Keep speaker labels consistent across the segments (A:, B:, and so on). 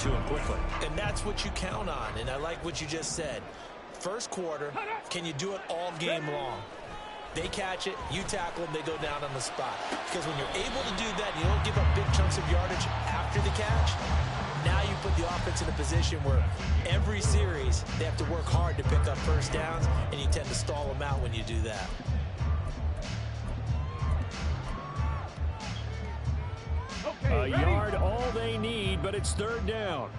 A: to him quickly.
B: And that's what you count on, and I like what you just said. First quarter, can you do it all game long? They catch it, you tackle them, they go down on the spot. Because when you're able to do that, you don't give up big chunks of yardage after the catch, now you put the offense in a position where every series they have to work hard to pick up first downs, and you tend to stall them out when you do that.
A: A yard all they need, but it's third down.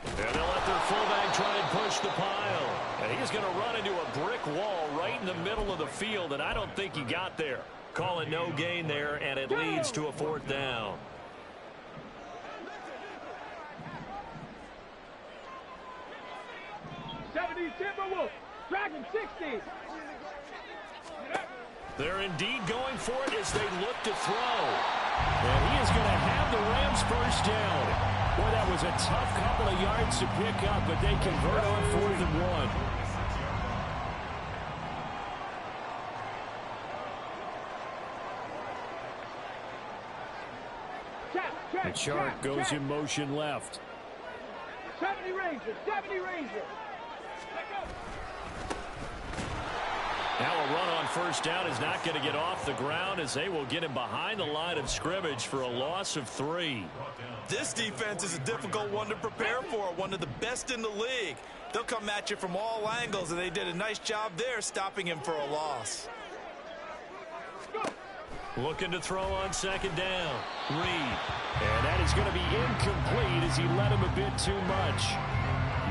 A: And they'll let their fullback try and push the pile. And he's going to run into a brick wall right in the middle of the field, and I don't think he got there. Call it no gain there, and it leads to a fourth down.
C: Timberwolves, Dragon 60.
A: They're indeed going for it as they look to throw. And he is going to have the Rams first down. Boy, that was a tough couple of yards to pick up, but they convert on 4th and 1. The chart goes in motion left.
C: 70 Rangers, 70 Rangers.
A: Now a run on first down is not going to get off the ground as they will get him behind the line of scrimmage for a loss of 3.
B: This defense is a difficult one to prepare for, one of the best in the league. They'll come at you from all angles, and they did a nice job there stopping him for a loss.
A: Looking to throw on second down. Reed. And that is going to be incomplete as he let him a bit too much.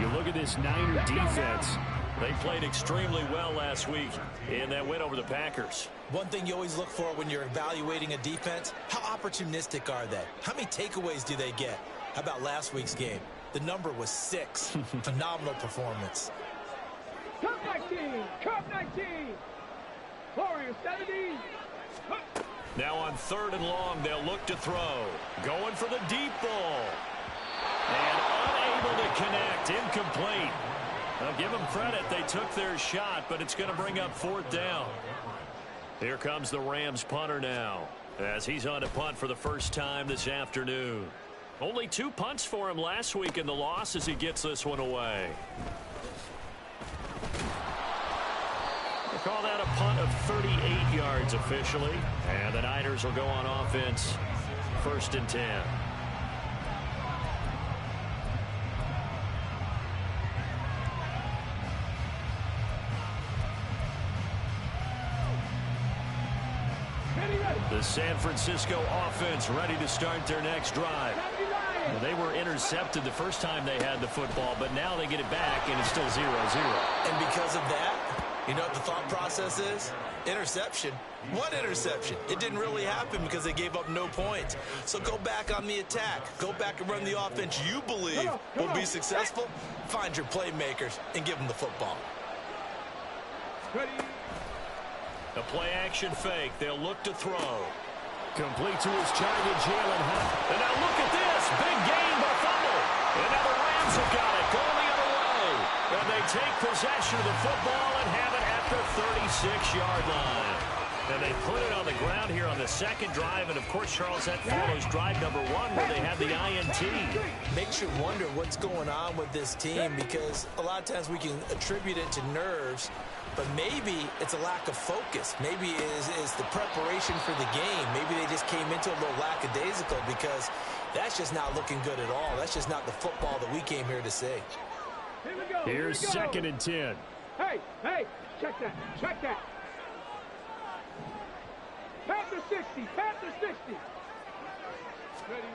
A: You look at this Niner defense. They played extremely well last week in that win over the Packers.
B: One thing you always look for when you're evaluating a defense, how opportunistic are they? How many takeaways do they get? How about last week's game? The number was 6. Phenomenal performance.
C: Cup 19, Cup 19. Warriors 70.
A: Now on 3rd and long, they'll look to throw. Going for the deep ball. And unable to connect. Incomplete. I'll give them credit. They took their shot, but it's going to bring up 4th down. Here comes the Rams punter now as he's on to punt for the first time this afternoon. Only 2 punts for him last week in the loss as he gets this one away. They call that a punt of 38 yards officially, and the Niners will go on offense 1st and 10. The San Francisco offense ready to start their next drive. Well, they were intercepted the first time they had the football, but now they get it back, and it's still 0-0.
B: And because of that, you know what the thought process is? Interception. What interception? It didn't really happen because they gave up no points. So go back on the attack. Go back and run the offense you believe will be successful. Find your playmakers and give them the football.
C: Ready.
A: A play-action fake. They'll look to throw. Complete to his target, Jalen Hunt. And now look at this. Big gain, but fumble. And now the Rams have got it. Going the other way. And they take possession of the football and have it at the 36-yard line. And they put it on the ground here on the second drive. And, of course, Charles, that follows drive number 1 where they had the INT.
B: Makes you wonder what's going on with this team because a lot of times we can attribute it to nerves. But maybe it's a lack of focus. Maybe it is the preparation for the game. Maybe they just came into a little lackadaisical because that's just not looking good at all. That's just not the football that we came here to see.
C: Here we go.
A: Here's 2nd and 10.
C: Hey, check that, check that. Panther 60, Panther 60. Ready.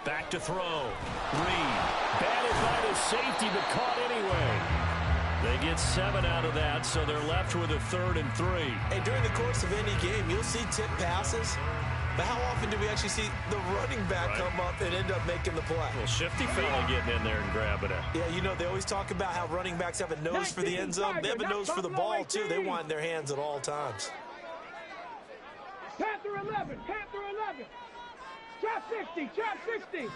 A: Back to throw. Reed. Batted by the safety, but caught anyway. They get 7 out of that, so they're left with a 3rd and 3.
B: Hey, during the course of any game, you'll see tip passes. But how often do we actually see the running back come up and end up making the play?
A: Well, shifty fella getting in there and grabbing it.
B: Yeah, you know, they always talk about how running backs have a nose for the end zone. They have a nose for the ball, too. They want it in their hands at all times.
C: Panther 11, Panther 11. Trap 60, trap 60.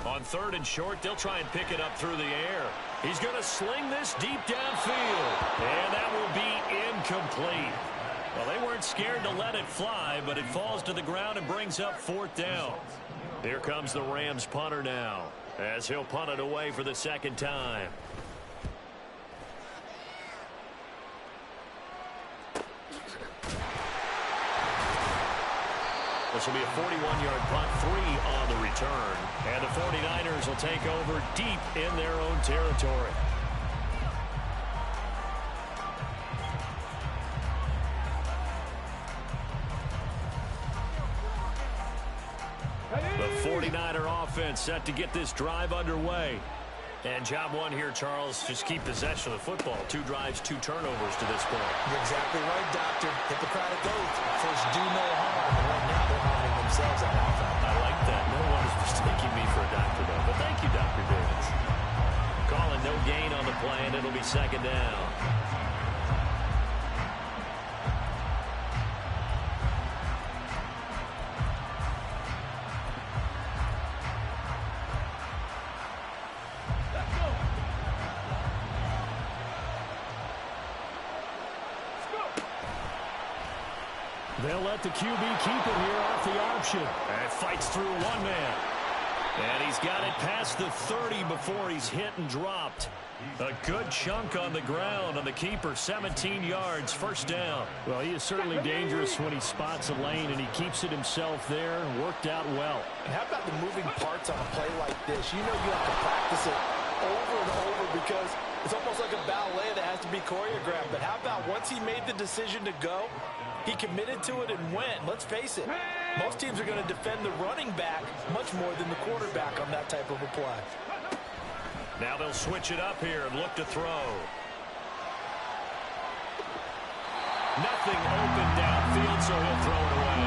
A: On 3rd and short, they'll try and pick it up through the air. He's going to sling this deep downfield. And that will be incomplete. Well, they weren't scared to let it fly, but it falls to the ground and brings up 4th down. Here comes the Rams punter now, as he'll punt it away for the 2nd time. This will be a 41-yard punt, 3 on the return. And the 49ers will take over deep in their own territory. The 49er offense set to get this drive underway. And job one here, Charles, just keep possession of the football. 2 drives, 2 turnovers to this point.
B: You're exactly right, Doctor. Hippocratic oath. First, do no harm. And right now, they're harming themselves on offense.
A: I like that. No one is mistaking me for a doctor, though. But thank you, Dr. Davis. Calling no gain on the play, and it'll be 2nd down. They'll let the QB keep it here off the option. And fights through one man. And he's got it past the 30 before he's hit and dropped. A good chunk on the ground on the keeper. 17 yards, 1st down.
D: Well, he is certainly dangerous when he spots a lane, and he keeps it himself there. Worked out well.
B: And how about the moving parts on a play like this? You know you have to practice it over and over because it's almost like a ballet that has to be choreographed. But how about once he made the decision to go, he committed to it and went. Let's face it, most teams are going to defend the running back much more than the quarterback on that type of a play.
A: Now they'll switch it up here and look to throw. Nothing open downfield, so he'll throw it away.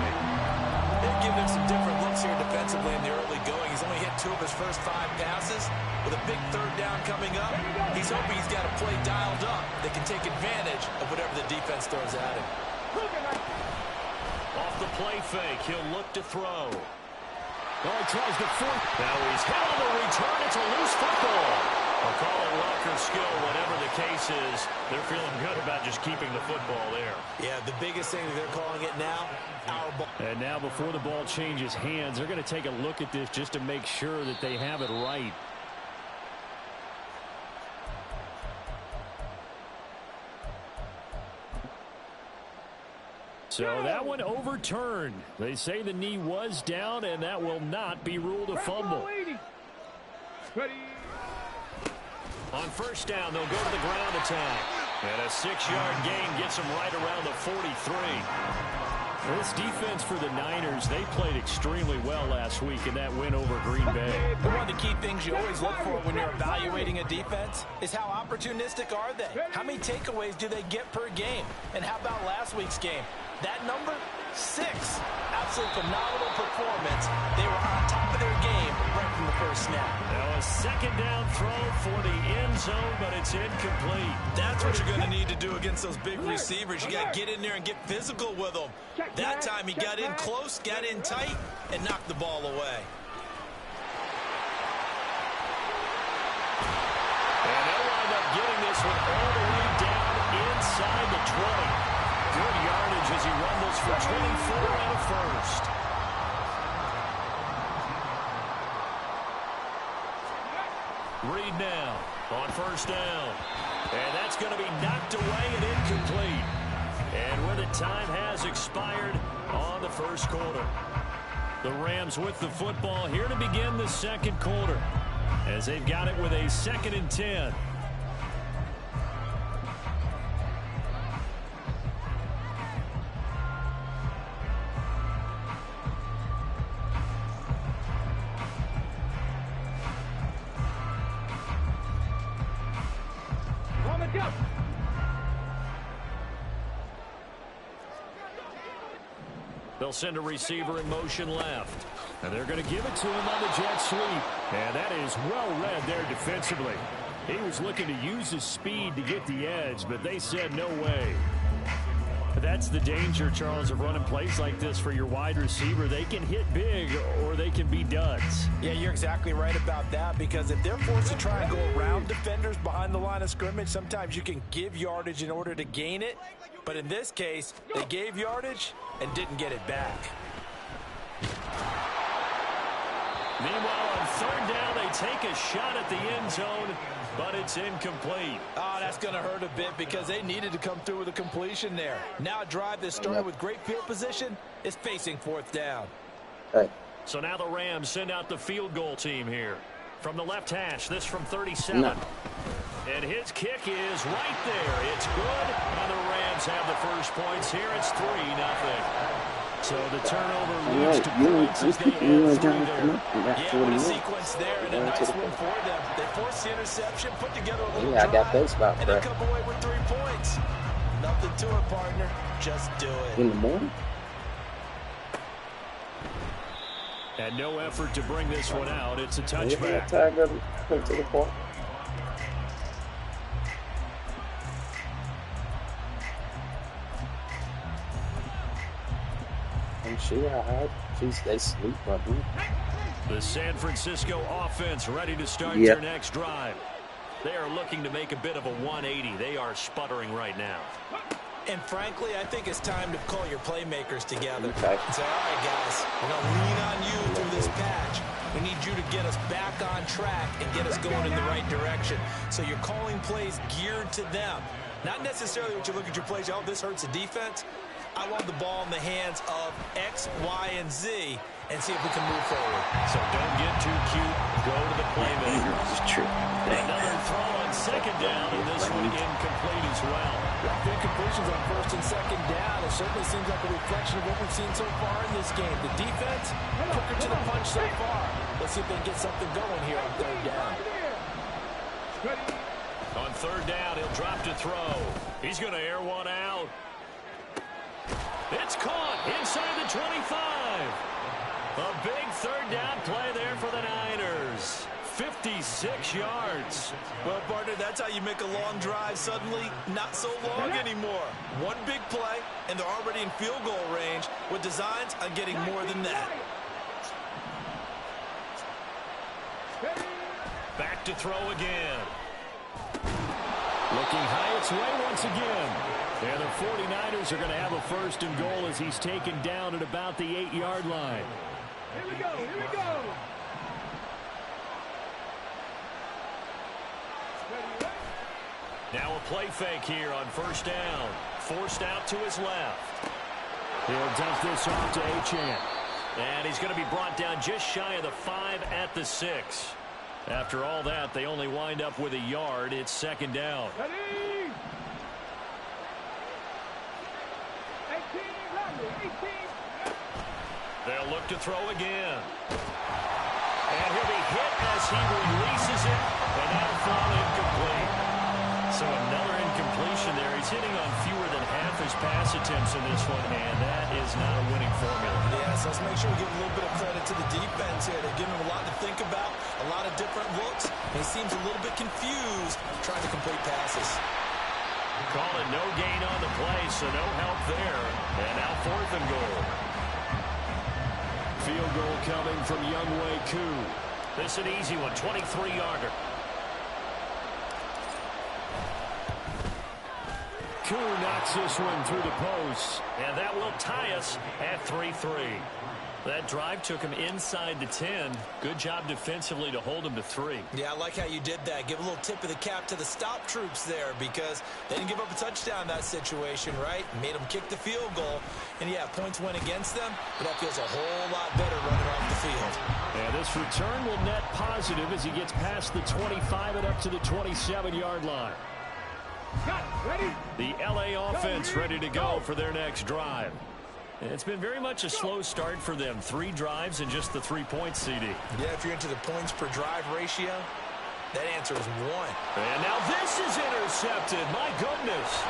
B: They've given him some different looks here defensively in the early going. He's only hit 2 of his first 5 passes. With a big 3rd down coming up, he's hoping he's got a play dialed up that can take advantage of whatever the defense throws at him.
A: Off the play fake, he'll look to throw.
D: Oh, he tries the 4th.
A: Now he's held on the return. It's a loose football. I'll call it luck or skill, whatever the case is. They're feeling good about just keeping the football there.
B: Yeah, the biggest thing that they're calling it now, our ball.
D: And now before the ball changes hands, they're going to take a look at this just to make sure that they have it right. So that one overturned. They say the knee was down, and that will not be ruled a fumble.
A: On 1st down, they'll go to the ground attack. And a 6-yard gain gets them right around the 43.
D: This defense for the Niners, they played extremely well last week in that win over Green Bay.
B: One of the key things you always look for when you're evaluating a defense is how opportunistic are they? How many takeaways do they get per game? And how about last week's game? That number, 6. Absolute phenomenal performance. They were on top of their game right from the first snap.
A: Now a 2nd down throw for the end zone, but it's incomplete.
B: That's what you're going to need to do against those big receivers. You got to get in there and get physical with them. That time he got in close, got in tight, and knocked the ball away.
A: And they'll wind up getting this one all the way down inside the 20. Good yardage as he rumbles for 24 and a 1st. Reed now on 1st down. And that's going to be knocked away and incomplete. And where the time has expired on the 1st quarter. The Rams with the football here to begin the 2nd quarter, as they've got it with a 2nd and 10. They'll send a receiver in motion left.
D: And they're going to give it to him on the jet sweep. And that is well read there defensively. He was looking to use his speed to get the edge, but they said no way. That's the danger, Charles, of running plays like this for your wide receiver. They can hit big or they can be duds.
B: Yeah, you're exactly right about that, because if they're forced to try and go around defenders behind the line of scrimmage, sometimes you can give yardage in order to gain it. But in this case, they gave yardage and didn't get it back.
A: Meanwhile, on third down, they take a shot at the end zone, but it's incomplete.
B: Oh, that's going to hurt a bit because they needed to come through with a completion there. Now a drive that started with great field position is facing fourth down.
E: Hey.
A: So now the Rams send out the field goal team here. From the left hash, this from 37.
E: No.
A: And his kick is right there. It's good, and the Rams have the first points here. It's 3-0. So the turnover leads to points as they add 3 there.
B: Yeah, what a sequence there, and a nice one for them. They forced the interception, put together a little drive,
E: I got those about
B: and then come away with 3 points. Nothing to it, partner. Just do it.
E: In the morning?
D: And no effort to bring this one out. It's a touchback.
E: Tag them to the point. They sleep right here.
A: The San Francisco offense ready to start their next drive. They are looking to make a bit of a 180. They are sputtering right now.
B: And frankly, I think it's time to call your playmakers together.
E: Okay.
B: Say, all right, guys, we're going to lean on you through this patch. We need you to get us back on track and get us going in the right direction. So you're calling plays geared to them. Not necessarily what you look at your plays, oh, this hurts the defense. I want the ball in the hands of X, Y, and Z and see if we can move forward.
A: So don't get too cute. Go to the playmakers.
E: This is true.
A: Another throw on second down, and this one incomplete as well.
B: Good completions on first and second down. It certainly seems like a reflection of what we've seen so far in this game. The defense, quicker to the punch so far. Let's see if they can get something going here on third down.
A: On third down, he'll drop to throw. He's going to air one out. It's caught inside the 25. A big third down play there for the Niners. 56 yards.
B: Well, partner, that's how you make a long drive suddenly not so long anymore. One big play, and they're already in field goal range with designs on getting more than that.
A: Back to throw again.
D: Looking high its way once again. And the 49ers are going to have a first and goal as he's taken down at about the 8-yard line.
C: Here we go, here we go.
A: Now a play fake here on first down. Forced out to his left.
D: He'll dump this off to Achane.
A: And he's going to be brought down just shy of the 5 at the 6. After all that, they only wind up with a yard. It's second down.
C: Ready? 18.
A: They'll look to throw again. And he'll be hit as he releases it. And that'll fall incomplete. So another incompletion there. He's hitting on fewer than half his pass attempts in this one, and that is not a winning formula.
B: Yes, let's make sure we give a little bit of credit to the defense here. They're giving him a lot to think about, a lot of different looks. And he seems a little bit confused trying to complete passes.
A: Call it no gain on the play, so no help there. And now fourth and goal.
D: Field goal coming from Younghoe Koo.
A: This is an easy one, 23-yarder.
D: Koo knocks this one through the post.
A: And that will tie us at 3-3. That drive took him inside the 10. Good job defensively to hold him to 3.
B: Yeah, I like how you did that. Give a little tip of the cap to the stop troops there because they didn't give up a touchdown in that situation, right? Made them kick the field goal. And, yeah, points went against them, but that feels a whole lot better running off the field.
D: And this return will net positive as he gets past the 25 and up to the 27-yard line.
C: Ready?
A: The LA offense ready to go for their next drive. It's been very much a slow start for them. 3 drives and just the 3 points, CD.
B: Yeah, if you're into the points per drive ratio, that answer is 1.
A: And now this is intercepted. My goodness.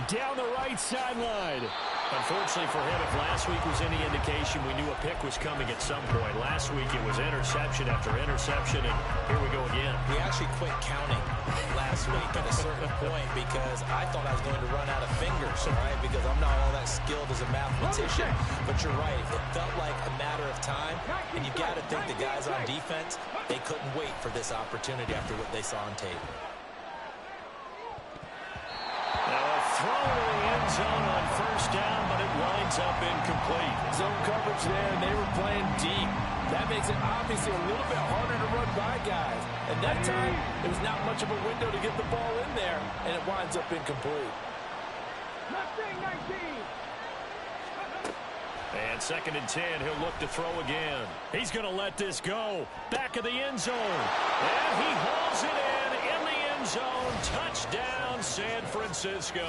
D: Down the right sideline.
A: Unfortunately for him, if last week was any indication, we knew a pick was coming at some point. Last week it was interception after interception, and here we go again.
B: We actually quit counting last week at a certain point because I thought I was going to run out of fingers, all right, because I'm not all that skilled as a mathematician. But you're right. It felt like a matter of time, and you got to think the guys on defense, they couldn't wait for this opportunity after what they saw on tape.
A: Now a throw to the end zone on first down, but it winds up incomplete.
F: Zone coverage there, and they were playing deep. That makes it obviously a little bit harder to run by guys. And that time, there was not much of a window to get the ball in there, and it winds up incomplete.
A: And 2nd and 10, he'll look to throw again. He's going to let this go. Back of the end zone. And he hauls it in the end zone. Touchdown, San Francisco.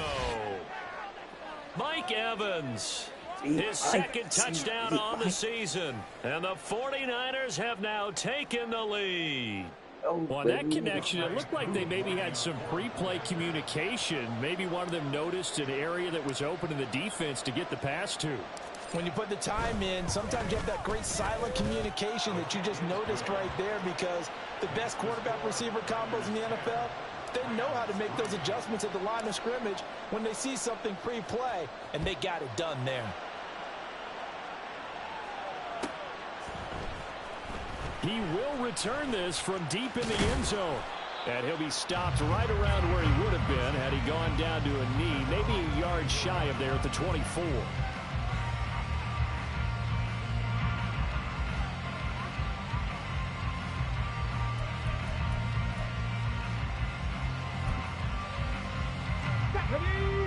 A: Mike Evans, his second touchdown on the season. And the 49ers have now taken the lead.
D: Well, that connection, it looked like they maybe had some pre-play communication. Maybe one of them noticed an area that was open in the defense to get the pass to.
F: When you put the time in, sometimes you have that great silent communication that you just noticed right there, because the best quarterback-receiver combos in the NFL, they know how to make those adjustments at the line of scrimmage when they see something pre-play, and they got it done there.
D: He will return this from deep in the end zone. And he'll be stopped right around where he would have been had he gone down to a knee, maybe a yard shy of there at the 24.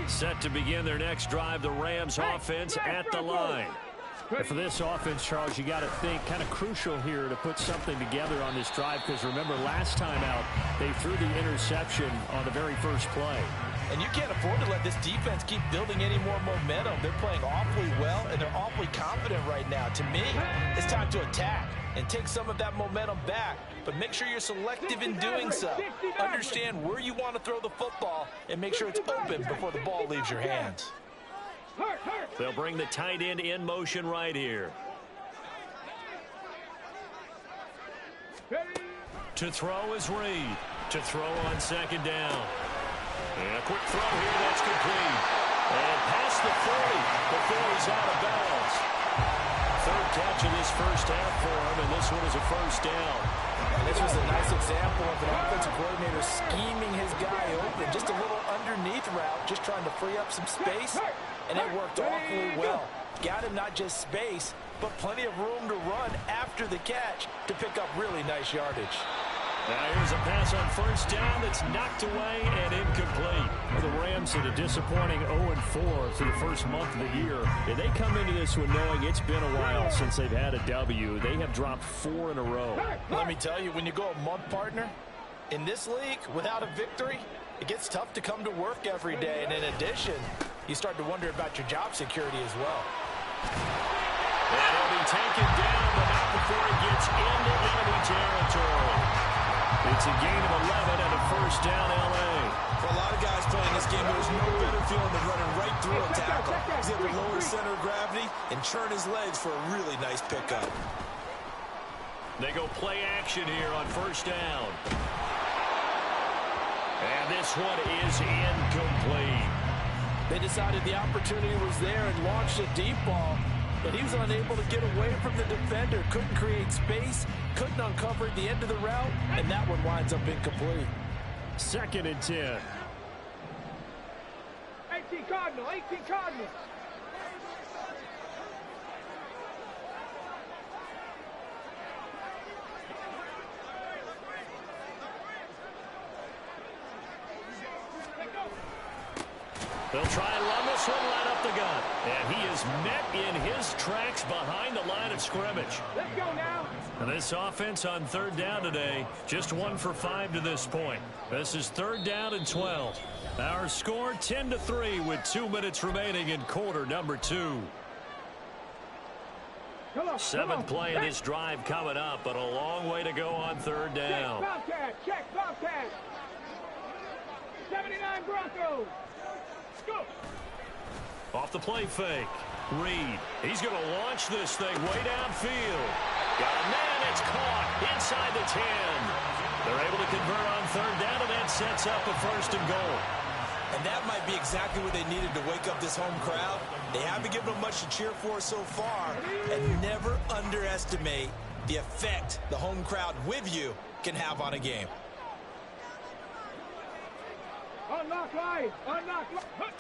A: Set to begin their next drive, the Rams offense at the line.
D: And for this offense, Charles, you got to think kind of crucial here to put something together on this drive, because remember last time out they threw the interception on the very first play.
F: And you can't afford to let this defense keep building any more momentum. They're playing awfully well, and they're awfully confident right now. To me, it's time to attack and take some of that momentum back. But make sure you're selective in doing so. Understand where you want to throw the football and make sure it's open before the ball leaves your hands.
A: They'll bring the tight end in motion right here. To throw is Reed. To throw on 2nd down. And a quick throw here, that's complete. And past the 40 before he's out of bounds. 3rd catch of this first half for him, and this one is a first down.
F: And this was a nice example of an offensive coordinator scheming his guy open. Just a little underneath route, just trying to free up some space, and it worked awfully well. Got him not just space, but plenty of room to run after the catch to pick up really nice yardage.
A: Now here's a pass on first down that's knocked away and incomplete.
D: Well, the Rams had a disappointing 0-4 through the first month of the year. And they come into this one knowing it's been a while since they've had a W. They have dropped 4 in a row.
F: Let me tell you, when you go a month, partner, in this league, without a victory, it gets tough to come to work every day. And in addition, you start to wonder about your job security as well.
A: And he'll be taken down, but not before he gets into enemy territory. It's a gain of 11 and a first down, L.A.
B: For a lot of guys playing this game, there's no better feeling than running right through a tackle. He's able to lower his center of gravity and churn his legs for a really nice pickup.
A: They go play action here on first down. And this one is incomplete.
F: They decided the opportunity was there and launched a deep ball, but he was unable to get away from the defender, couldn't create space, couldn't uncover the end of the route, and that one winds up incomplete.
D: 2nd and 10.
C: 18 Cardinal, 18 Cardinal.
A: They'll try and run this one right up the gut. And he is met in his tracks behind the line of scrimmage.
C: Let's go now.
A: And this offense on 3rd down today, just 1 for 5 to this point. This is 3rd down and 12. Our score 10-3 with 2 minutes remaining in quarter number 2. 7th play in this drive coming up, but a long way to go on 3rd down.
C: Check Bobcat, check Bobcat. 79 Broncos. Go.
A: Off the play fake. Reed. He's going to launch this thing way downfield. Got a man. It's caught inside the 10. They're able to convert on third down, and that sets up a 1st and goal.
B: And that might be exactly what they needed to wake up this home crowd. They haven't given them much to cheer for so far. And never underestimate the effect the home crowd with you can have on a game.
C: Unlock line. Unlock line.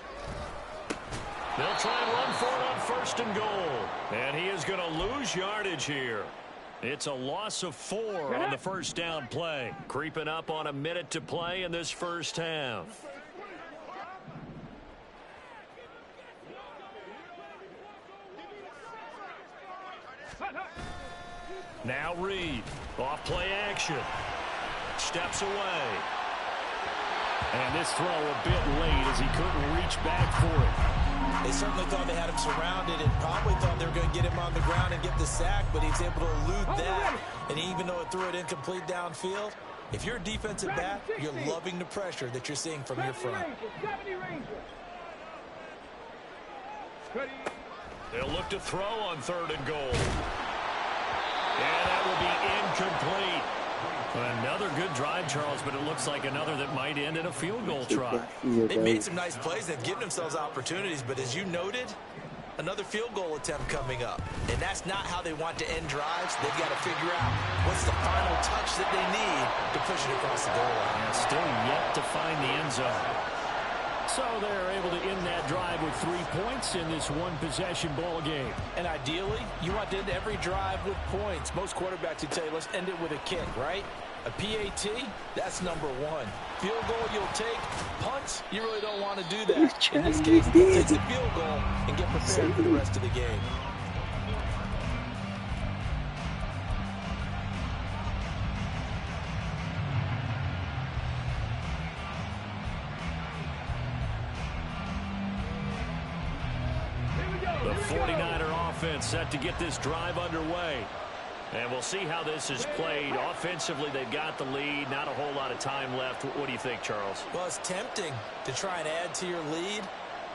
A: They'll try and run for it on 1st and goal. And he is going to lose yardage here. It's a loss of 4 on the 1st down play. Creeping up on a minute to play in this first half. Now Reed. Off play action. Steps away.
D: And this throw a bit late as he couldn't reach back for it.
B: They certainly thought they had him surrounded and probably thought they were going to get him on the ground and get the sack, but he's able to elude that. And even though it threw it incomplete downfield, if you're a defensive back, you're loving the pressure that you're seeing from your front.
A: They'll look to throw on 3rd and goal. And that will be incomplete. Another good drive, Charles, but it looks like another that might end in a field goal try.
B: They made some nice plays. They've given themselves opportunities, but as you noted, another field goal attempt coming up. And that's not how they want to end drives. They've got to figure out what's the final touch that they need to push it across the goal line.
D: And still yet to find the end zone. So they're able to end that drive with 3 points in this one-possession ball game.
B: And ideally, you want to end every drive with points. Most quarterbacks would tell you, let's end it with a kick, right? A PAT, that's number 1. Field goal you'll take. Punts, you really don't want to do that. In this case, they'll take the field goal and get prepared for the rest of the game.
A: The 49er offense set to get this drive underway. And we'll see how this is played. Offensively, they've got the lead. Not a whole lot of time left. What do you think, Charles?
B: Well, it's tempting to try and add to your lead,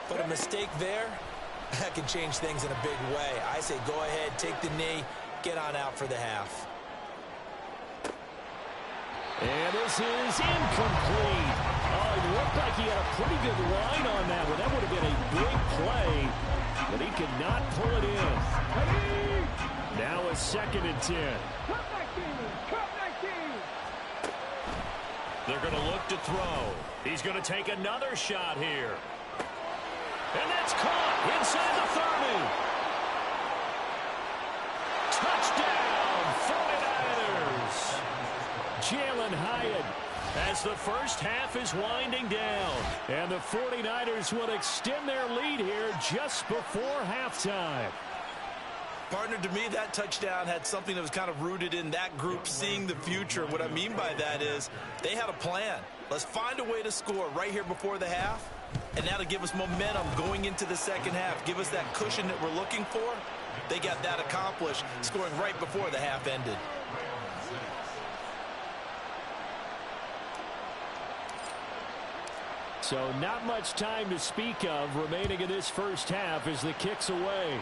B: but a mistake there, that can change things in a big way. I say go ahead, take the knee, get on out for the half.
D: And this is incomplete. Oh, it looked like he had a pretty good line on that one. That would have been a big play, but he could not pull it in. Now a 2nd and 10.
A: They're going to look to throw. He's going to take another shot here. And that's caught inside the 30. Touchdown, 49ers. Jalen Hyatt as the first half is winding down. And the 49ers will extend their lead here just before halftime.
B: Partner, to me, that touchdown had something that was kind of rooted in that group seeing the future. What I mean by that is they had a plan. Let's find a way to score right here before the half, and that'll give us momentum going into the second half. Give us that cushion that we're looking for. They got that accomplished, scoring right before the half ended.
D: So not much time to speak of remaining in this first half as the kick's away.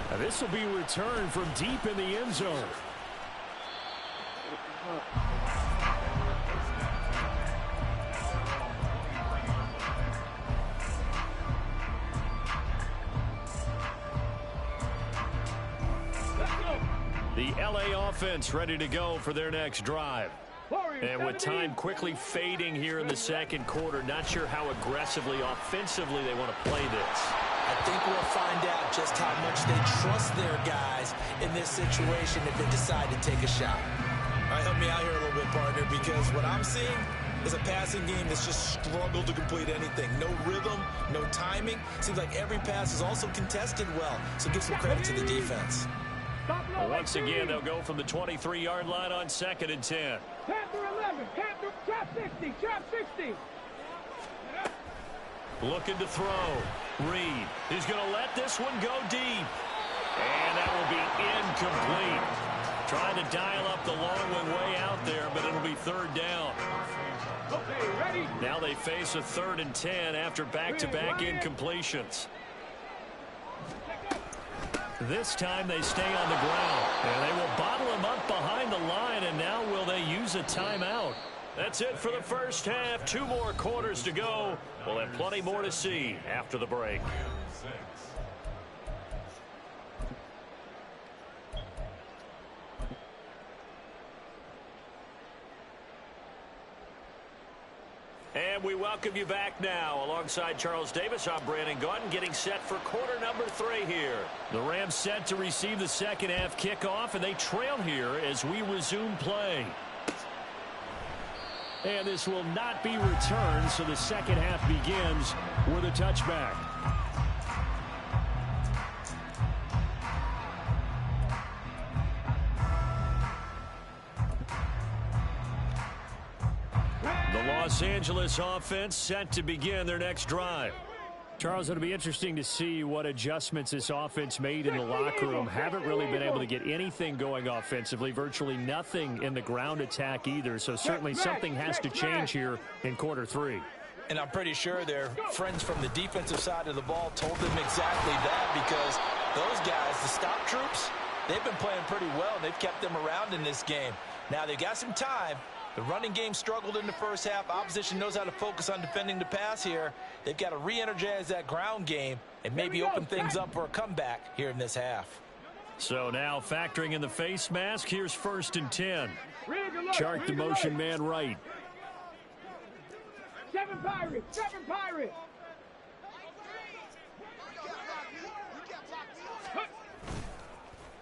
D: Now this will be returned from deep in the end zone. The LA offense ready to go for their next drive. And with time quickly fading here in the second quarter, not sure how aggressively, offensively they want to play this.
B: I think we'll find out just how much they trust their guys in this situation if they decide to take a shot. All right, help me out here a little bit, partner, because what I'm seeing is a passing game that's just struggled to complete anything. No rhythm, no timing. Seems like every pass is also contested well, so give some credit to the defense.
A: Well, once again, they'll go from the 23-yard line on 2nd and 10.
C: Panther 11, Panther, trap 60, trap 60.
A: Looking to throw. Reed is going to let this one go deep. And that will be incomplete. Trying to dial up the long one way out there, but it'll be 3rd down.
C: Okay, ready?
A: Now they face a 3rd and 10 after back-to-back incompletions. This time they stay on the ground. And they will bottle him up behind the line, and now will they use a timeout? That's it for the first half. 2 more quarters to go. We'll have plenty more to see after the break. And we welcome you back now. Alongside Charles Davis, I'm Brandon Gaudin, getting set for quarter number 3 here. The Rams set to receive the second half kickoff, and they trail here as we resume play.
D: And this will not be returned, so the second half begins with a touchback.
A: The Los Angeles offense set to begin their next drive.
D: Charles, it'll be interesting to see what adjustments this offense made in the locker room. Haven't really been able to get anything going offensively, virtually nothing in the ground attack either. So certainly something has to change here in quarter 3.
F: And I'm pretty sure their friends from the defensive side of the ball told them exactly that, because those guys, the stop troops, they've been playing pretty well. They've kept them around in this game. Now they've got some time. The running game struggled in the first half. Opposition knows how to focus on defending the pass here. They've got to re-energize that ground game and maybe open things up for a comeback here in this half.
A: So now factoring in the face mask, here's 1st and 10.
D: Chart the motion man right.
C: 7 Pirates, 7 Pirates.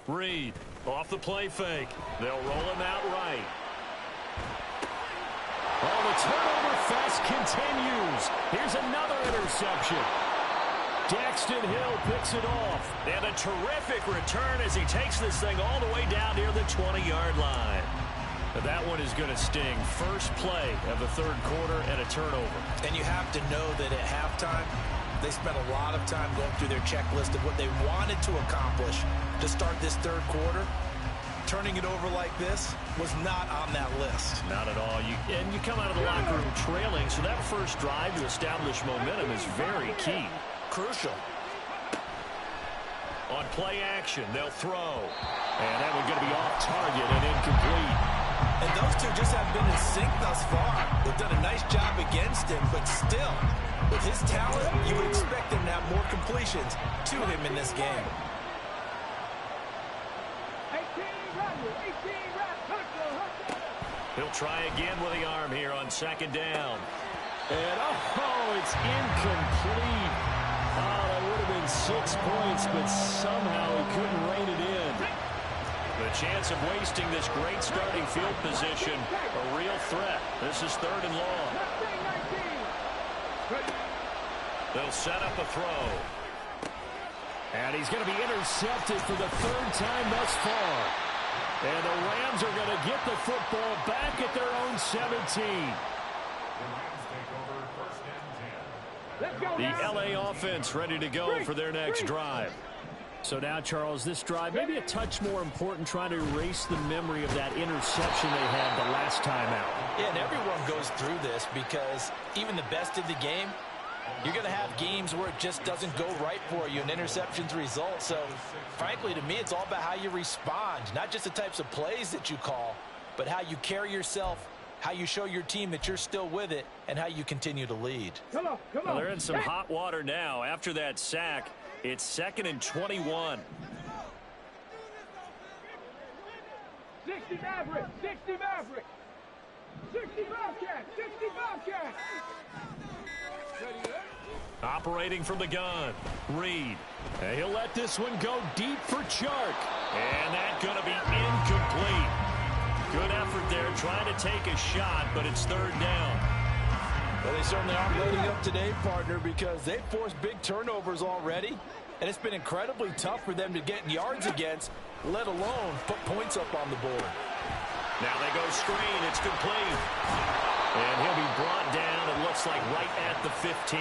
A: Reed off the play fake. They'll roll him out right.
D: Oh, the turnover fest continues. Here's another interception. Daxton Hill picks it off.
A: And a terrific return as he takes this thing all the way down near the 20-yard line. But that one is going to sting. First play of the 3rd quarter and a turnover.
F: And you have to know that at halftime, they spent a lot of time going through their checklist of what they wanted to accomplish to start this 3rd quarter. Turning it over like this was not on that list.
A: Not at all. And you come out of the locker room trailing, so that first drive to establish momentum is very key.
F: Crucial.
A: On play action, they'll throw. And that one's going to be off target and incomplete.
F: And those two just haven't been in sync thus far. They've done a nice job against him, but still, with his talent, you would expect him to have more completions to him in this game.
A: He'll try again with the arm here on 2nd down.
D: And, oh, it's incomplete. Oh, that would have been 6 points, but somehow he couldn't rein it in.
A: The chance of wasting this great starting field position, a real threat. This is 3rd and long. They'll set up a throw.
D: And he's going to be intercepted for the 3rd time thus far. And the Rams are going to get the football back at their own 17.
A: The LA offense ready to go for their next drive.
D: So now, Charles, this drive maybe a touch more important, trying to erase the memory of that interception they had the last time out.
F: Yeah, and everyone goes through this, because even the best of the game, you're going to have games where it just doesn't go right for you and interceptions result. So, frankly, to me, it's all about how you respond, not just the types of plays that you call, but how you carry yourself, how you show your team that you're still with it, and how you continue to lead.
C: Come on.
A: Well, they're in some hot water now. After that sack, it's 2nd and 21.
C: 60 Maverick, 60 Maverick. 60 Bobcat, 60 Bobcat.
A: Operating from the gun, Reed.
D: And he'll let this one go deep for Chark.
A: And that's going to be incomplete. Good effort there, trying to take a shot, but it's 3rd down.
F: Well, they certainly aren't loading up today, partner, because they've forced big turnovers already, and it's been incredibly tough for them to get yards against, let alone put points up on the board.
A: Now they go screen. It's complete. And he'll be brought down, it looks like, right at the 15.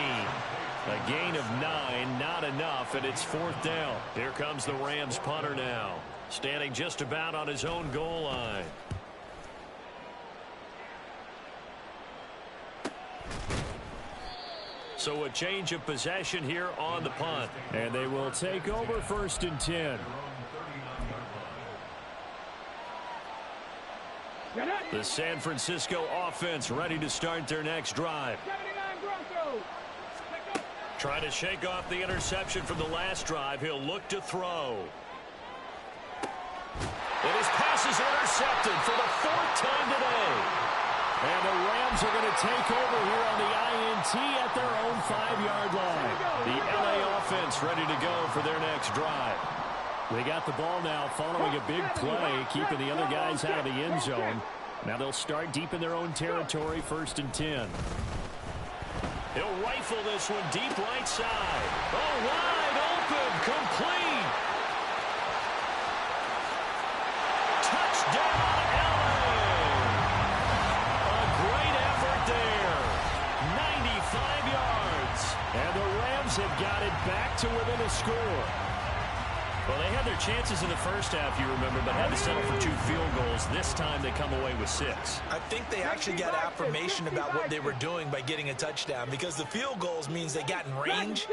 A: A gain of 9, not enough, and it's 4th down. Here comes the Rams punter now, standing just about on his own goal line. So a change of possession here on the punt.
D: And they will take over 1st and 10.
A: The San Francisco offense ready to start their next drive. Trying to shake off the interception from the last drive. He'll look to throw. And his pass is intercepted for the 4th time today.
D: And the Rams are going to take over here on the INT at their own 5-yard line.
A: The LA offense ready to go for their next drive.
D: They got the ball now following a big play, keeping the other guys out of the end zone. Now they'll start deep in their own territory, 1st and 10.
A: He'll rifle this one deep right side. Oh, wide open, complete. Touchdown, LA. A great effort there. 95 yards.
D: And the Rams have got it back to within a score.
A: Well, they had their chances in the first half, you remember, but had to settle for 2 field goals. This time they come away with 6.
B: I think they actually got affirmation about what they were doing by getting a touchdown, because the field goals means they got in range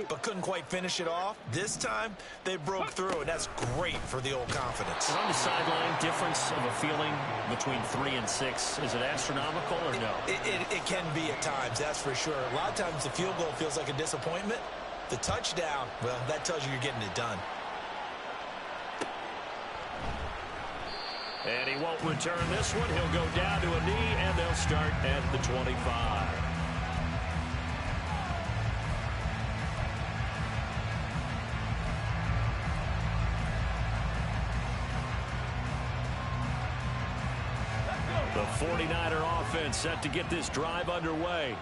B: but couldn't quite finish it off. This time they broke through, and that's great for the old confidence.
A: On the sideline, difference of a feeling between 3 and 6. Is it astronomical or no?
B: It can be at times, that's for sure. A lot of times the field goal feels like a disappointment. The touchdown, well, that tells you you're getting it done.
A: And he won't return this one. He'll go down to a knee, and they'll start at the 25. The 49er offense set to get this drive underway.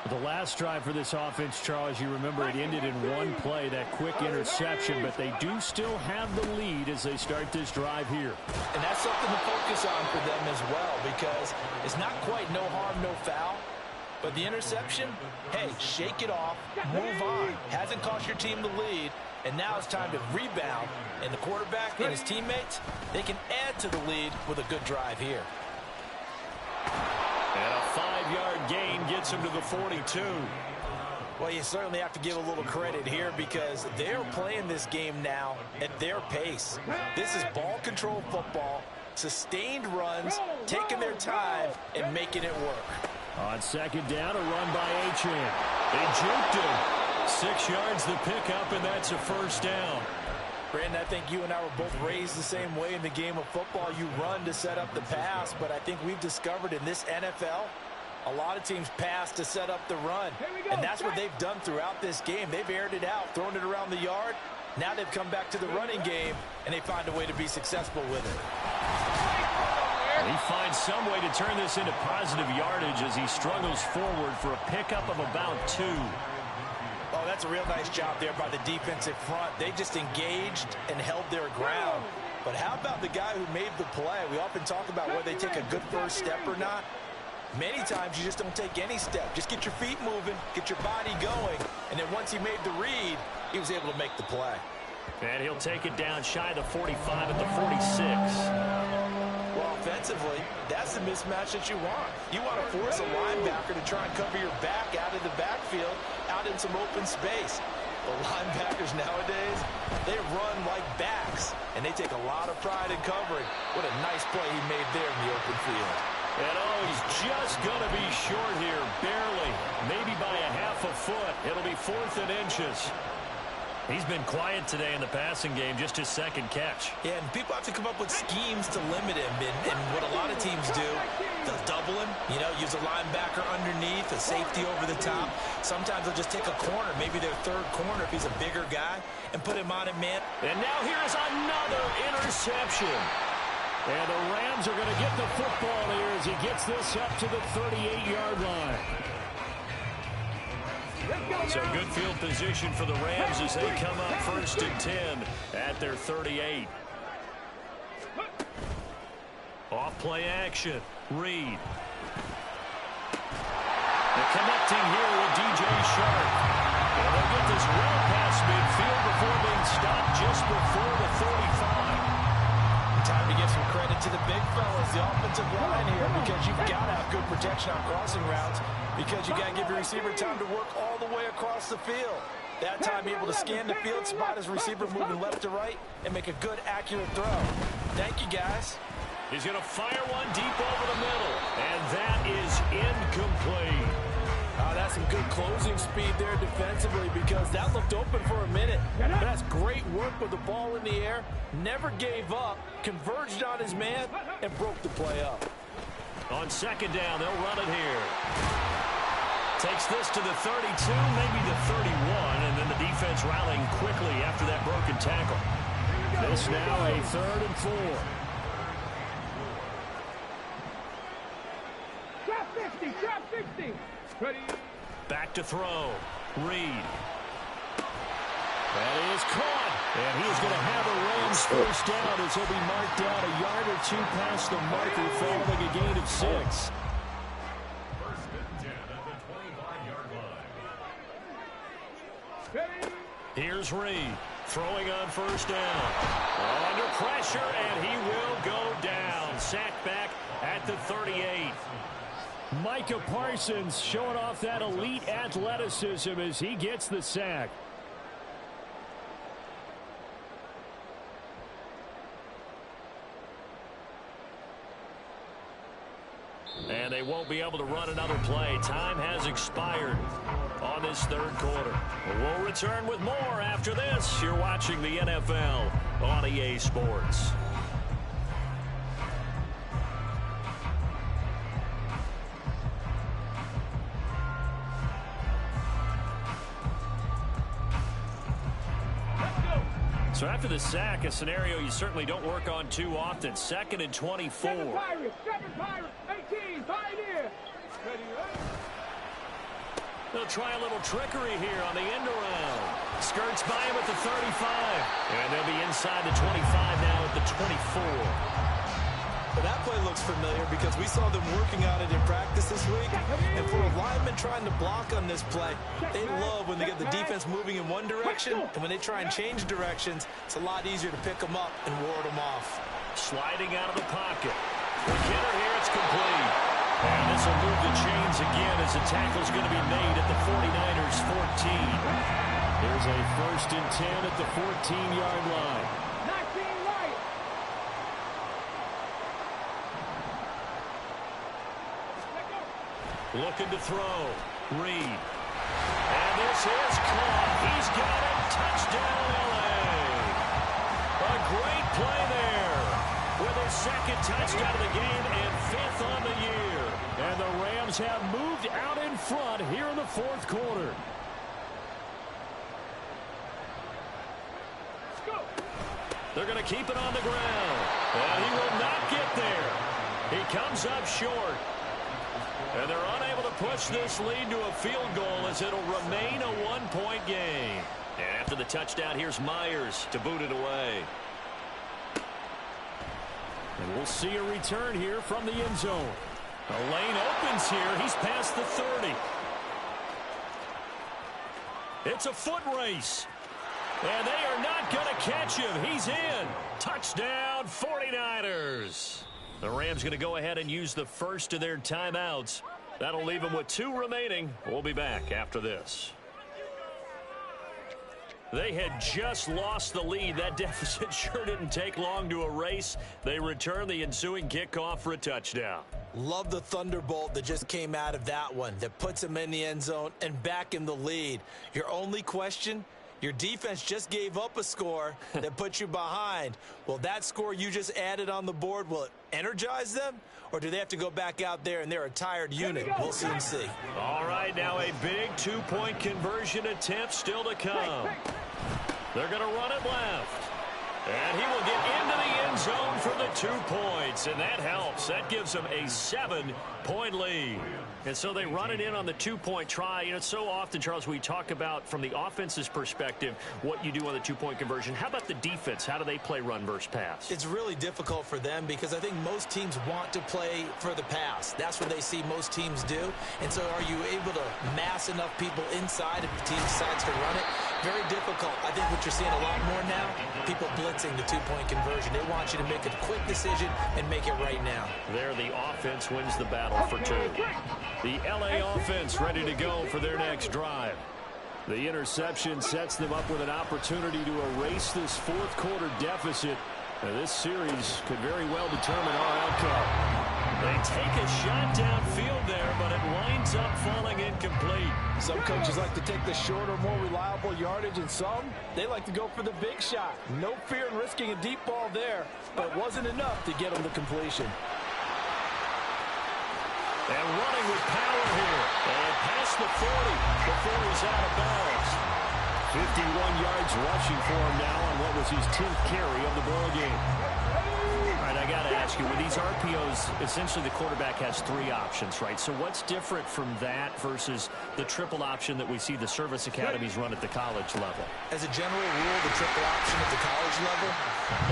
D: The last drive for this offense, Charles, you remember it ended in one play, that quick interception, but they do still have the lead as they start this drive here.
B: And that's something to focus on for them as well, because it's not quite no harm, no foul. But the interception, hey, shake it off, move on. Hasn't cost your team the lead, and now it's time to rebound. And the quarterback and his teammates, they can add to the lead with a good drive here.
A: And a 5-yard gain gets him to the 42.
B: Well, you certainly have to give a little credit here, because they're playing this game now at their pace. This is ball control football, sustained runs, taking their time and making it work.
D: On 2nd down, a run by Achane.
A: They juked him. 6 yards the pickup, and that's a 1st down.
B: Brandon, I think you and I were both raised the same way in the game of football. You run to set up the pass, but I think we've discovered in this NFL, a lot of teams pass to set up the run. And that's what they've done throughout this game. They've aired it out, thrown it around the yard. Now they've come back to the running game, and they find a way to be successful with it.
A: He finds some way to turn this into positive yardage as he struggles forward for a pickup of about 2.
B: Oh, that's a real nice job there by the defensive front. They just engaged and held their ground. But how about the guy who made the play? We often talk about whether they take a good first step or not. Many times you just don't take any step. Just get your feet moving, get your body going, and then once he made the read, he was able to make the play.
A: And he'll take it down shy of the 45 at the 46.
B: Well, offensively, that's the mismatch that you want. You want to force a linebacker to try and cover your back out of the backfield, out in some open space. The linebackers nowadays, they run like backs, and they take a lot of pride in covering. What a nice play he made there in the open field.
A: And oh, he's just going to be short here, barely, maybe by a half a foot. It'll be 4th and inches. He's been quiet today in the passing game, just his 2nd catch.
B: Yeah, and people have to come up with schemes to limit him. And what a lot of teams do, they'll double him, use a linebacker underneath, a safety over the top. Sometimes they'll just take a corner, maybe their 3rd corner if he's a bigger guy, and put him on a man.
A: And now here's another interception.
D: And the Rams are going to get the football here as he gets this up to the 38-yard line.
A: So good field position for the Rams as they come up 1st and 10 at their 38. Off play action. Reed. They're connecting here with DJ Shark. And they'll get this well past midfield before being stopped just before the 35.
B: Time to give some credit to the big fellas, the offensive line here, because you've got to have good protection on crossing routes, because you got to give your receiver time to work all the way
F: across the field. That time able to scan the field, spot his receiver moving left to right, and make a good, accurate throw. Thank you, guys.
A: He's going to fire one deep over the middle, and that is incomplete.
F: That's some good closing speed there defensively because that looked open for a minute. But that's great work with the ball in the air. Never gave up, converged on his man, and broke the play up.
A: On second down, they'll run it here. Takes this to the 32, maybe the 31, and then the defense rallying quickly after that broken tackle.
D: This now a 3rd and 4.
C: Trap 50, trap 50. Ready.
A: Back to throw. Reed. That is caught. And he's going to have a Rams first down as he'll be marked down a yard or two past the marker following a gain of 6. Here's Reed throwing on first down. Under pressure, and he will go down. Sacked back at the 38.
D: Micah Parsons showing off that elite athleticism as he gets the sack.
A: And they won't be able to run another play. Time has expired on this 3rd quarter. We'll return with more after this. You're watching the NFL on EA Sports. So after the sack, a scenario you certainly don't work on too often. 2nd and 24.
C: 7 Pirates, 18, Pioneer. Ready,
A: They'll try a little trickery here on the end around. Skirts by him at the 35. And they'll be inside the 25 now at the 24.
F: But that play looks familiar because we saw them working on it in practice this week. And for a lineman trying to block on this play, they love when they get the defense moving in one direction. And when they try and change directions, it's a lot easier to pick them up and ward them off.
A: Sliding out of the pocket. The Kidder here, it's complete. And this will move the chains again as the tackle's going to be made at the 49ers 14.
D: There's a 1st and 10 at the 14-yard line.
C: 19 right.
A: Looking to throw. Reed. And this is caught. He's got it. Touchdown, L.A. A great play there with his 2nd touchdown of the game and 5th on the year.
D: And the Rams have moved out in front here in the 4th quarter.
A: They're going to keep it on the ground. And he will not get there. He comes up short. And they're unable to push this lead to a field goal as it'll remain a 1-point game. And after the touchdown, here's Myers to boot it away.
D: And we'll see a return here from the end zone.
A: The lane opens here. He's past the 30. It's a foot race. And they are not going to catch him. He's in. Touchdown, 49ers. The Rams going to go ahead and use the first of their timeouts. That'll leave them with 2 remaining. We'll be back after this. They had just lost the lead. That deficit sure didn't take long to erase. They return the ensuing kickoff for a touchdown.
F: Love the thunderbolt that just came out of that one that puts them in the end zone and back in the lead. Your only question? Your defense just gave up a score that put you behind. Well, that score you just added on the board, will it energize them? Or do they have to go back out there and they're a tired unit? We'll soon see.
A: All right, now a big 2-point conversion attempt still to come. They're going to run it left. And he will get into the end zone for the 2 points. And that helps. That gives them a 7-point lead. And so they run it in on the 2-point try. You know, so often, Charles, we talk about from the offense's perspective what you do on the 2-point conversion. How about the defense? How do they play run versus pass?
F: It's really difficult for them because I think most teams want to play for the pass. That's what they see most teams do. And so are you able to mass enough people inside if the team decides to run it? Very difficult. I think what you're seeing a lot more now, people blitzing the 2-point conversion. They want you to make a quick decision and make it right now.
A: There, the offense wins the battle for 2. The L.A. offense ready to go for their next drive.
D: The interception sets them up with an opportunity to erase this fourth quarter deficit. Now, this series could very well determine our outcome.
A: They take a shot downfield there, but it winds up falling incomplete.
F: Some coaches like to take the shorter, more reliable yardage, and some, they like to go for the big shot. No fear in risking a deep ball there, but it wasn't enough to get them the completion.
A: And running with power here. And past the 40 before he's out of bounds.
D: 51 yards rushing for him now on what was his 10th carry of the ball game.
G: All right, I got to ask you, with these RPOs, essentially the quarterback has 3 options, right? So what's different from that versus the triple option that we see the service academies run at the college level?
B: As a general rule, the triple option at the college level,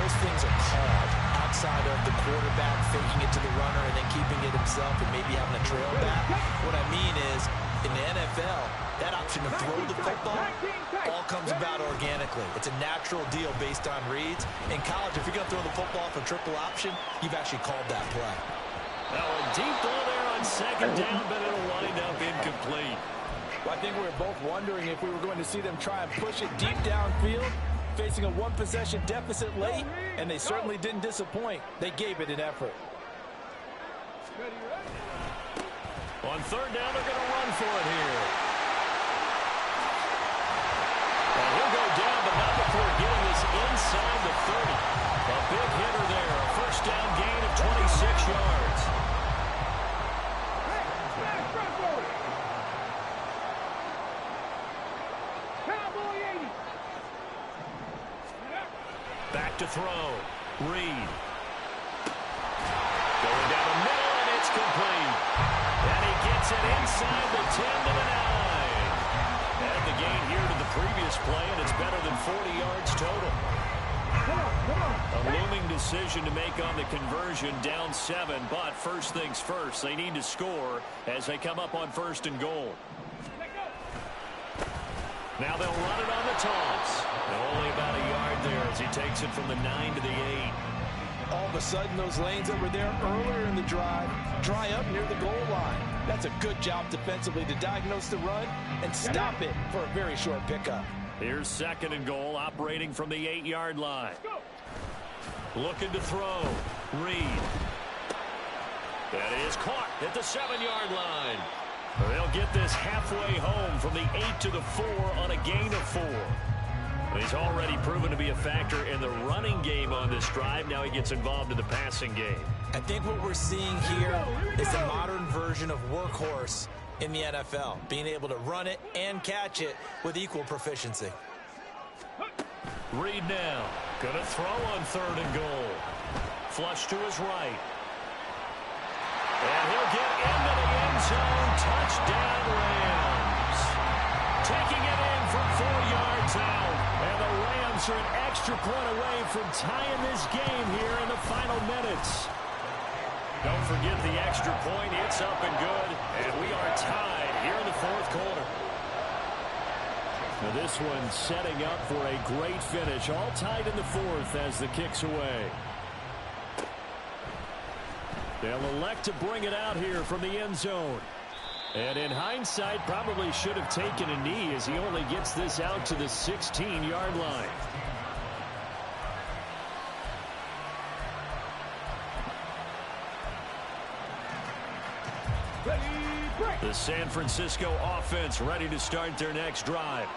B: most things are called outside of the quarterback faking it to the runner and then keeping it himself and maybe having a trail back. What I mean is, in the NFL, that option to throw the football all comes about organically. It's a natural deal based on reads. In college, if you're going to throw the football for triple option, you've actually called that play.
A: Now a deep ball there on second down, but it'll wind up incomplete.
F: Well, I think we were both wondering if we were going to see them try and push it deep downfield, facing a one-possession deficit late, and they certainly didn't disappoint. They gave it an effort.
A: On third down, they're going to run for it here. And he'll go down, but not before getting this inside the 30. A big hitter there. A first down gain of 26 yards. Back to throw. Reed. Going down the middle, and it's complete. And he gets it inside the 10 to the 9. And the gain here to the previous play, and it's better than 40 yards total. A looming decision to make on the conversion, down 7, but first things first, they need to score as they come up on first and goal. Now they'll run it on the toss. Only about a yard there as he takes it from the 9 to the 8.
F: All of a sudden, those lanes that were there earlier in the drive dry up near the goal line. That's a good job defensively to diagnose the run and stop it for a very short pickup.
A: Here's second and goal, operating from the 8-yard line. Looking to throw. Reed. That is caught at the 7-yard line. They'll get this halfway home from the 8 to the 4 on a gain of 4. He's already proven to be a factor in the running game on this drive. Now he gets involved in the passing game.
B: I think what we're seeing here is the modern version of workhorse in the NFL, being able to run it and catch it with equal proficiency.
A: Reed now going to throw on third and goal. Flush to his right. And he'll get into the end zone. Touchdown, Rams. Taking it in from 4 yards out. And the Rams are an extra point away from tying this game here in the final minutes. Don't forget the extra point. It's up and good. And we are tied here in the fourth quarter.
D: Now this one setting up for a great finish. All tied in the fourth as the kick's away. They'll elect to bring it out here from the end zone. And in hindsight, probably should have taken a knee as he only gets this out to the 16-yard line.
A: The San Francisco offense ready to start their next drive.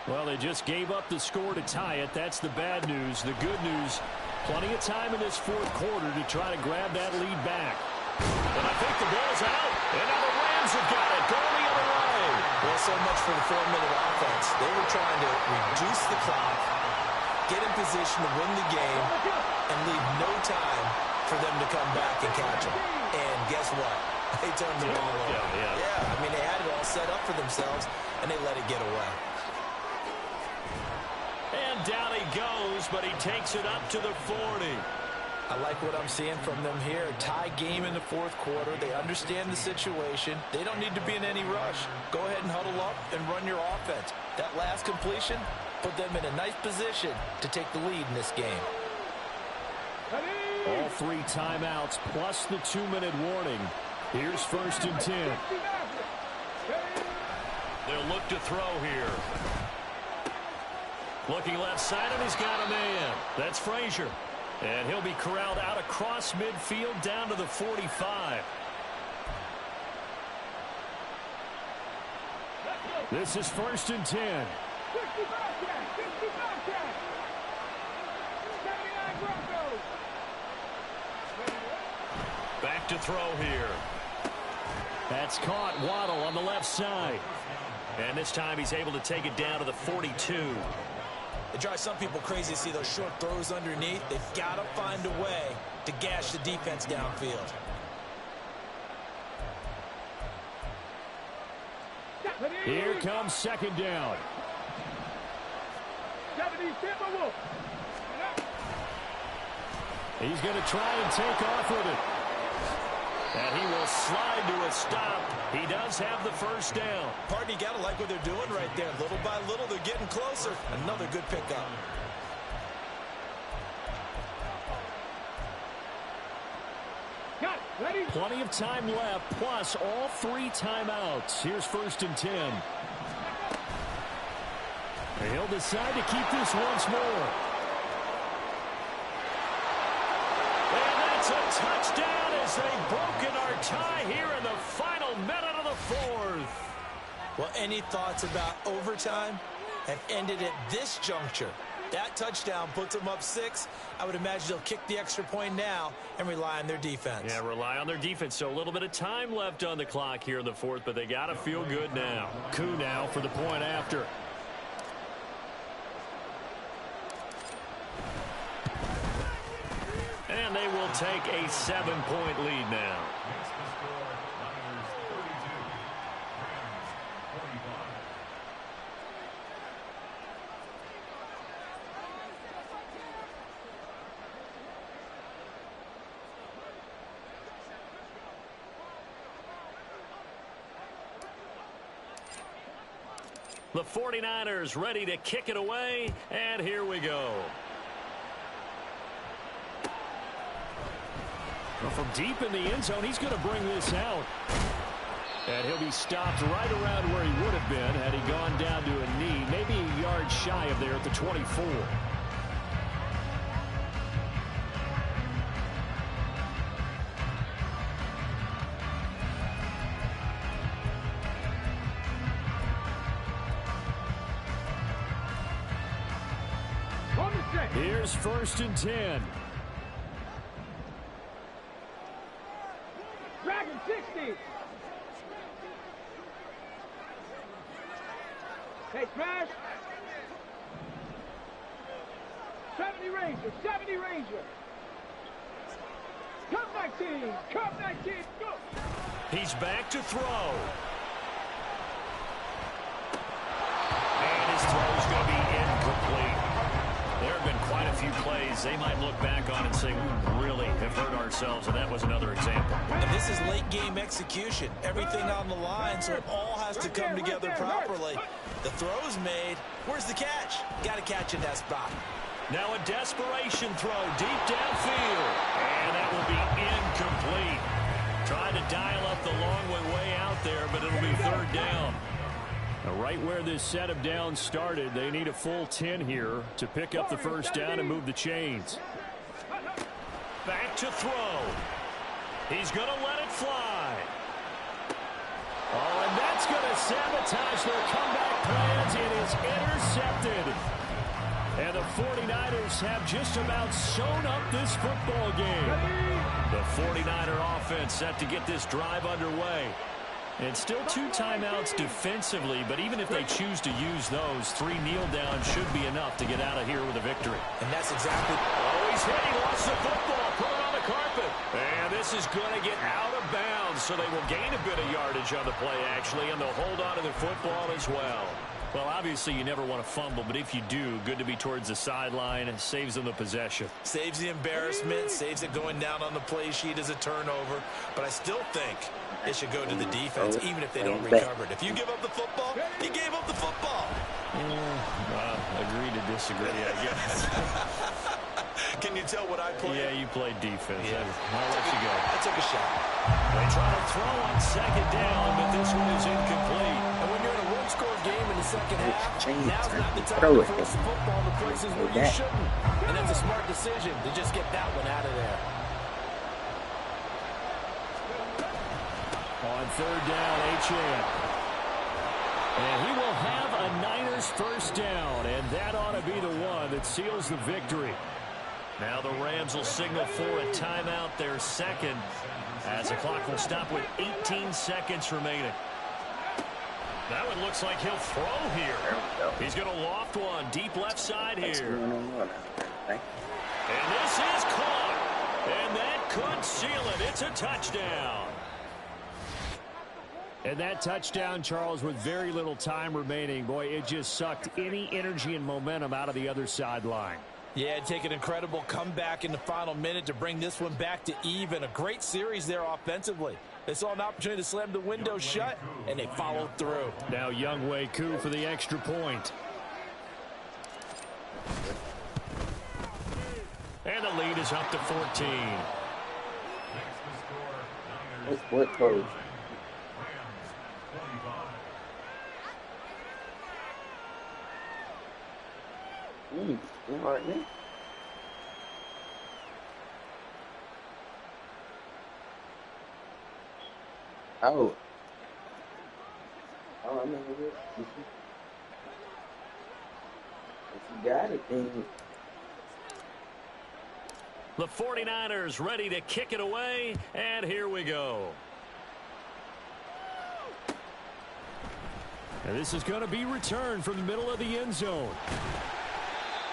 D: Well, they just gave up the score to tie it. That's the bad news. The good news, plenty of time in this fourth quarter to try to grab that lead back.
A: And I think the ball's out. And now the Rams have got it. Going the other way.
B: Well, so much for the 4-minute offense. They were trying to reduce the clock, get in position to win the game, and leave no time for them to come back and catch them. And guess what? They turned the ball over. Yeah, I mean, they had it all set up for themselves, and they let it get away.
A: And down he goes, but he takes it up to the 40.
F: I like what I'm seeing from them here. Tie game in the fourth quarter. They understand the situation. They don't need to be in any rush. Go ahead and huddle up and run your offense. That last completion put them in a nice position to take the lead in this game.
D: All 3 timeouts plus the 2-minute warning. Here's first and 10.
A: They'll look to throw here. Looking left side, and he's got a man. That's Frazier. And he'll be corralled out across midfield down to the 45.
D: This is 1st and 10.
C: 65 catch. 79 Broncos.
A: Back to throw here.
D: That's caught. Waddle on the left side.
A: And this time he's able to take it down to the 42.
B: It drives some people crazy to see those short throws underneath. They've got to find a way to gash the defense downfield.
D: Here comes 2nd down.
C: 70 Timberwolves.
D: He's going to try and take off with it.
A: And he will slide to a stop. He does have the 1st down.
B: Partner, you got to like what they're doing right there. Little by little, they're getting closer. Another good pickup.
C: Ready?
D: Plenty of time left, plus all 3 timeouts. Here's 1st and 10. He'll decide to keep this once more.
A: And that's a touchdown as they've broken our tie here in the final minute of the 4th.
B: Well, any thoughts about overtime have ended at this juncture. That touchdown puts them up 6. I would imagine they'll kick the extra point now and rely on their defense.
A: Yeah, rely on their defense. So a little bit of time left on the clock here in the 4th, but they got to feel good now.
D: Koo now for the point after.
A: And they will take a 7-point lead now. The 49ers ready to kick it away, and here we go.
D: Well, from deep in the end zone, he's going to bring this out. And he'll be stopped right around where he would have been had he gone down to a knee, maybe a yard shy of there at the 24. Here's 1st and 10.
C: Dragon 60. Hey, smash. 70 Ranger. 70 Ranger. Come 19. Come 19. Go.
A: He's back to throw. And his throw is going to be incomplete. There have been quite a few plays they might look back on and say, we really have hurt ourselves, and that was another example.
B: And this is late game execution. Everything on the line, so it all has to come together properly. The throw's made. Where's the catch? Got to catch in that spot.
A: Now a desperation throw deep downfield. And that will be incomplete. Trying to dial up the long way out there, but it'll be 3rd down.
D: Right where this set of downs started, they need a full 10 here to pick up the 1st down and move the chains.
A: Back to throw. He's going to let it fly.
D: Oh, and that's going to sabotage their comeback plans. It is intercepted. And the 49ers have just about sewn up this football game.
A: The 49er offense set to get this drive underway.
G: And still 2 timeouts defensively, but even if they choose to use those, 3 kneel downs should be enough to get out of here with a victory.
B: And that's exactly...
A: Oh, he's hit. He lost the football. Put it on the carpet. And this is going to get out of bounds, so they will gain a bit of yardage on the play, actually, and they'll hold on to the football as well.
G: Well, obviously you never want to fumble, but if you do, good to be towards the sideline. It saves them the possession.
B: Saves the embarrassment, saves it going down on the play sheet as a turnover. But I still think it should go to the defense, even if they don't recover it. If you give up the football, you gave up the football.
G: Agree to disagree, I guess.
B: Can you tell what I played?
G: Yeah, you played defense.
B: Yeah.
G: I'll let you go.
B: I took a shot.
A: They try to throw on 2nd down, but this one is incomplete.
B: And when you're in a
F: one-score game in the second half. Now's not the time
E: Throw
F: to
E: it.
F: force the football to places where you shouldn't. And that's a smart decision to just get that one out of there.
D: On third down, Achane. And he will have a Niners first down, and that ought to be the one that seals the victory.
A: Now the Rams will signal for a timeout, their second, as the clock will stop with 18 seconds remaining. That one looks like he'll throw here. He's going to loft one deep left side here. And this is caught. And that could seal it. It's a touchdown.
D: And that touchdown, Charles, with very little time remaining, boy, it just sucked any energy and momentum out of the other sideline.
F: Yeah, it'd take an incredible comeback in the final minute to bring this one back to even. A great series there offensively. They saw an opportunity to slam the window shut, and they followed through.
D: Now Younghoe Koo for the extra point.
A: And the lead is up to 14.
E: What coach? You all right, man? Oh. Oh, I mean, if you got it, then.
A: The 49ers ready to kick it away, and here we go.
D: And this is going to be returned from the middle of the end zone.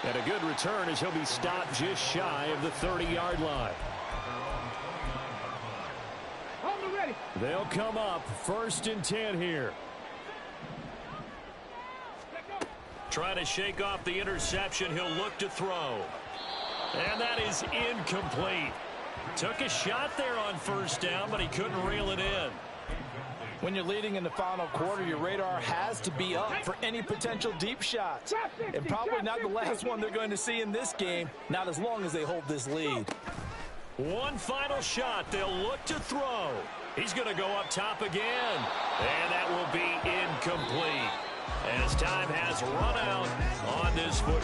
D: And a good return as he'll be stopped just shy of the 30-yard line. They'll come up 1st and 10 here.
A: Trying to shake off the interception. He'll look to throw. And that is incomplete. Took a shot there on first down, but he couldn't reel it in.
F: When you're leading in the final quarter, your radar has to be up for any potential deep shots. And probably not the last one they're going to see in this game, not as long as they hold this lead.
A: One final shot. They'll look to throw. He's going to go up top again. And that will be incomplete, as time has run out on this football.